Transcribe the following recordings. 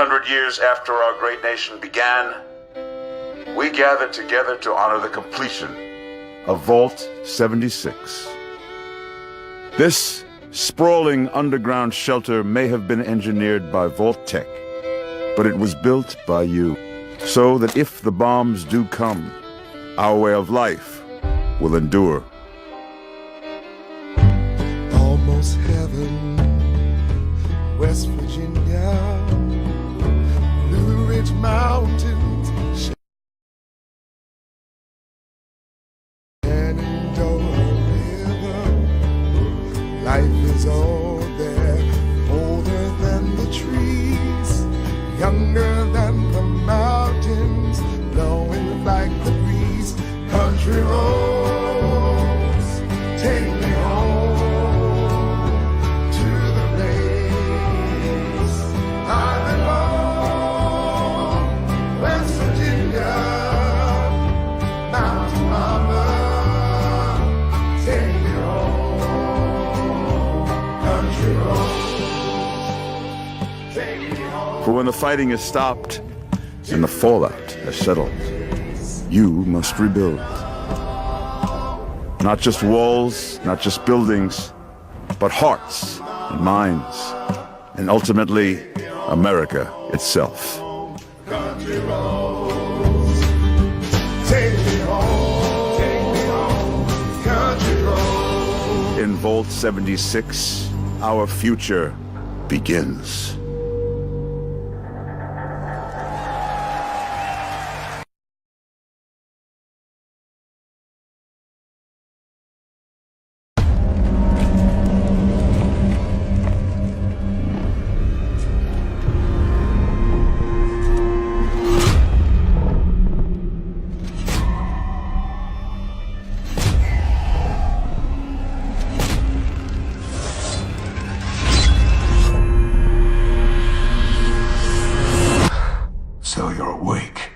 300 years after our great nation began, we gather together to honor the completion of Vault 76. This sprawling underground shelter may have been engineered by Vault-Tec, but it was built by you, so that if the bombs do come, our way of life will endure. Almost heaven, West Virginia, Blue Ridge Mountains, Shenandoah River. Life is all there, older than the trees, younger than the mountains, blowing like the breeze. Country roads, take me home to the place I belong. West Virginia, Mountain Mama, take me home. Country roads, take me home. For when the fighting is stopped and the fallout has settled, you must rebuild. Not just walls, not just buildings, but hearts and minds, and ultimately, America itself. Country roads, take me home, country roads. In Vault 76, our future begins. So you're awake.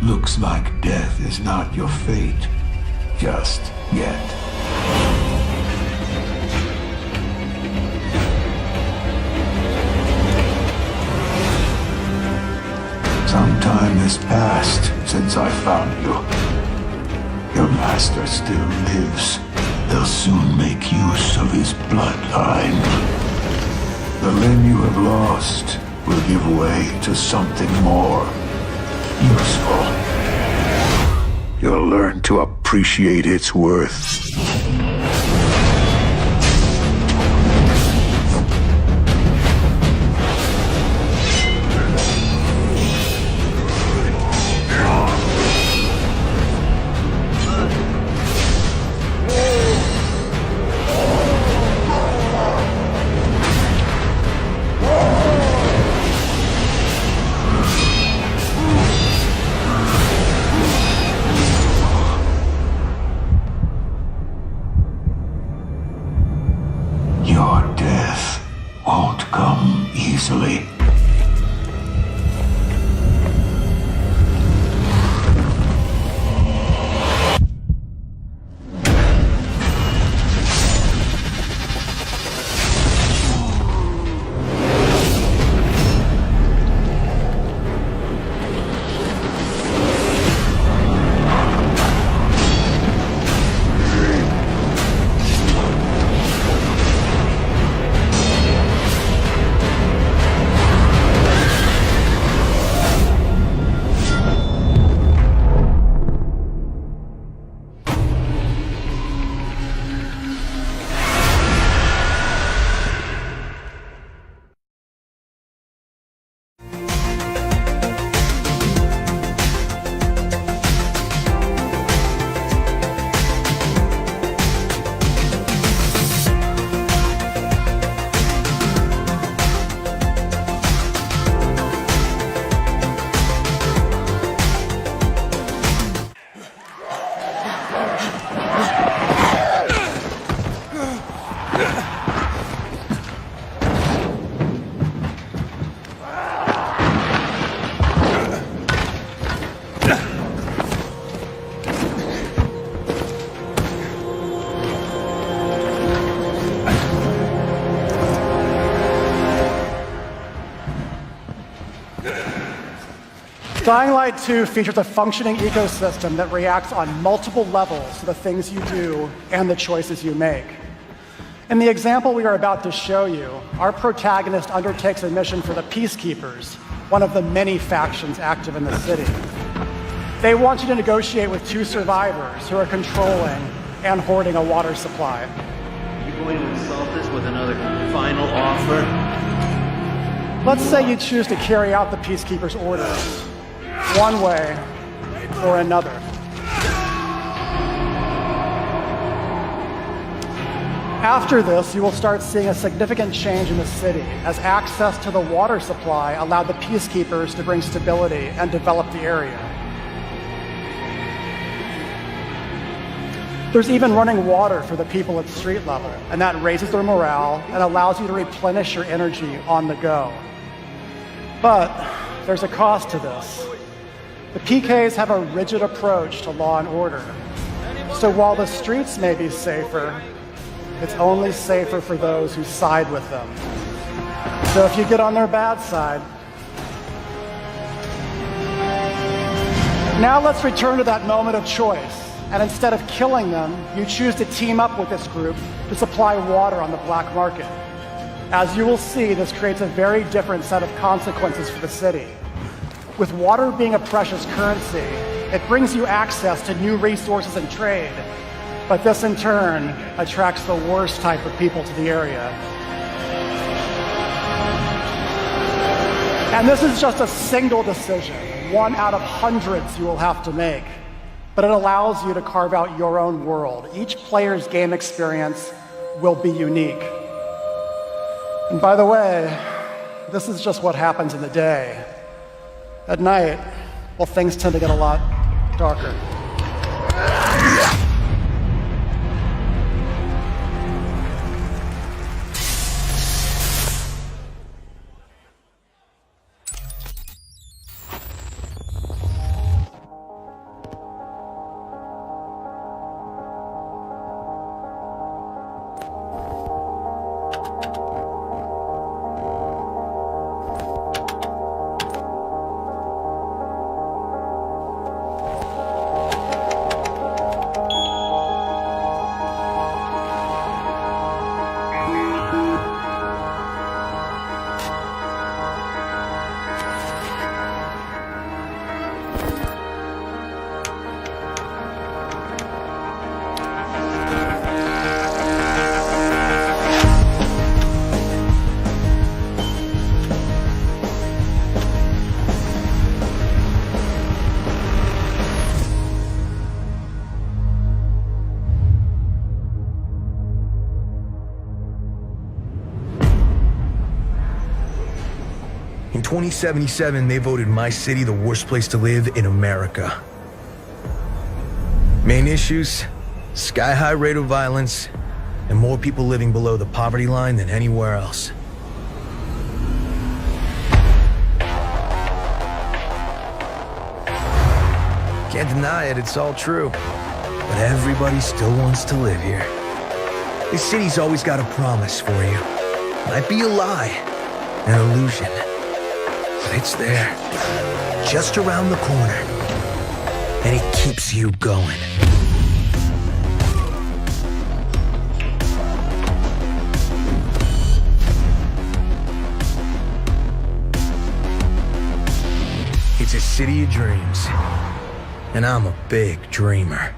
Looks like death is not your fate, just yet. Some time has passed since I found you. Your master still lives. They'll soon make use of his bloodline. The limb you have lost will give way to something more useful. You'll learn to appreciate its worth. Dying Light 2 features a functioning ecosystem that reacts on multiple levels to the things you do and the choices you make. In the example we are about to show you, our protagonist undertakes a mission for the Peacekeepers, one of the many factions active in the city. They want you to negotiate with two survivors who are controlling and hoarding a water supply. Are you going to insult us with another final offer? Let's say you choose to carry out the Peacekeepers' orders, one way or another. After this, you will start seeing a significant change in the city as access to the water supply allowed the Peacekeepers to bring stability and develop the area. There's even running water for the people at street level, and that raises their morale and allows you to replenish your energy on the go. But there's a cost to this. The PKs have a rigid approach to law and order. So while the streets may be safer, it's only safer for those who side with them. So if you get on their bad side. Now let's return to that moment of choice. And instead of killing them, you choose to team up with this group to supply water on the black market. As you will see, this creates a very different set of consequences for the city. With water being a precious currency, it brings you access to new resources and trade, but this in turn attracts the worst type of people to the area. And this is just a single decision, one out of hundreds you will have to make, but it allows you to carve out your own world. Each player's game experience will be unique. And by the way, this is just what happens in the day. At night, well, things tend to get a lot darker. In 2077, they voted my city the worst place to live in America. Main issues, sky-high rate of violence, and more people living below the poverty line than anywhere else. Can't deny it, it's all true. But everybody still wants to live here. This city's always got a promise for you. Might be a lie, an illusion. But it's there, just around the corner. And it keeps you going. It's a city of dreams. And I'm a big dreamer.